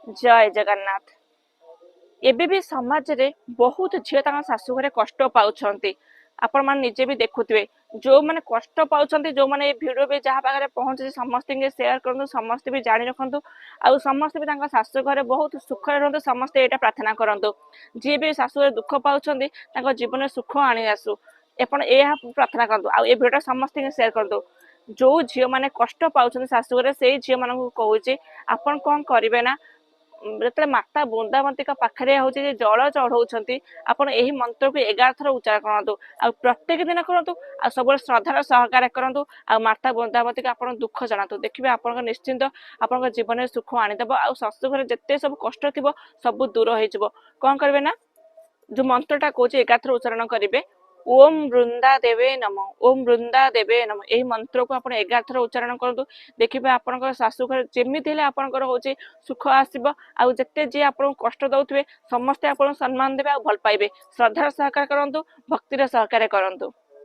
जय जगन्नाथ। ଏବେ ବି ସମାଜରେ ବହୁତ ଝିଅ ତାଙ୍କ ଶାଶୁ ଘରେ କଷ୍ଟ ପାଉଛନ୍ତି। ଆପଣ ମାନେ ନିଜେ ବି ଦେଖୁଥିବେ, ଯୋଉମାନେ କଷ୍ଟ ପାଉଛନ୍ତି, ଯୋଉମାନେ ଏ ଭିଡିଓ ବି ଯାହା ପାଖରେ ପହଞ୍ଚୁଛି ସମସ୍ତଙ୍କୁ ସେୟାର କରନ୍ତୁ, ସମସ୍ତେ ବି ଜାଣି ରଖନ୍ତୁ। ଆଉ ସମସ୍ତେ ବି ତାଙ୍କ ଶାଶୁ ଘରେ ବହୁତ ସୁଖରେ ରୁହନ୍ତୁ, ସମସ୍ତେ ଏଇଟା ପ୍ରାର୍ଥନା କରନ୍ତୁ। ଯିଏ ବି ଶାଶୁ ଘରେ ଦୁଃଖ ପାଉଛନ୍ତି ତାଙ୍କ ଜୀବନରେ ସୁଖ ଆଣି ଆସୁ, ଆପଣ ଏହା ପ୍ରାର୍ଥନା କରନ୍ତୁ। ଆଉ ଏ ଭିଡିଓ ସମସ୍ତଙ୍କୁ ସେୟାର କରନ୍ତୁ। ଯୋଉ ଝିଅ ମାନେ କଷ୍ଟ ପାଉଛନ୍ତି ଶାଶୁ ଘରେ, ସେଇ ଝିଅ ମାନଙ୍କୁ କହୁଛି ଆପଣ କଣ କରିବେ ନା, ଯେତେବେଳେ ମାତା ବୃନ୍ଦାବତୀଙ୍କ ପାଖରେ ହଉଛି ଯେ ଜଳ ଚଢଉଛନ୍ତି, ଆପଣ ଏହି ମନ୍ତ୍ରକୁ 11 ଥର ଉଚ୍ଚାରଣ କରନ୍ତୁ। ଆଉ ପ୍ରତ୍ୟେକ ଦିନ କରନ୍ତୁ, ଆଉ ସବୁବେଳେ ଶ୍ରଦ୍ଧାର ସହକାରେ କରନ୍ତୁ। ଆଉ ମାତା ବୃନ୍ଦାବତୀକୁ ଆପଣ ଦୁଃଖ ଜଣାନ୍ତୁ, ଦେଖିବେ ଆପଣଙ୍କ ନିଶ୍ଚିନ୍ତ ଆପଣଙ୍କ ଜୀବନରେ ସୁଖ ଆଣିଦେବ। ଆଉ ଶାଶୁଘରେ ଯେତେ ସବୁ କଷ୍ଟ ଥିବ ସବୁ ଦୂର ହେଇଯିବ। କଣ କରିବେ ନା, ଯୋଉ ମନ୍ତ୍ରଟା କହୁଛି 11 ଥର ଉଚ୍ଚାରଣ କରିବେ। ଓମ୍ ବୃନ୍ଦା ଦେବେ ନମ, ଓମ୍ ବୃନ୍ଦା ଦେବେ ନମ, ଏହି ମନ୍ତ୍ରକୁ ଆପଣ 11 ଥର ଉଚ୍ଚାରଣ କରନ୍ତୁ। ଦେଖିବେ ଆପଣଙ୍କ ଶାଶୁ ଘରେ ଯେମିତି ହେଲେ ଆପଣଙ୍କର ହଉଛି ସୁଖ ଆସିବ। ଆଉ ଯେତେ ଯିଏ ଆପଣଙ୍କୁ କଷ୍ଟ ଦଉଥିବେ ସମସ୍ତେ ଆପଣଙ୍କୁ ସମ୍ମାନ ଦେବେ ଆଉ ଭଲ ପାଇବେ। ଶ୍ରଦ୍ଧାର ସହକାରେ କରନ୍ତୁ, ଭକ୍ତିର ସହକାରେ କରନ୍ତୁ।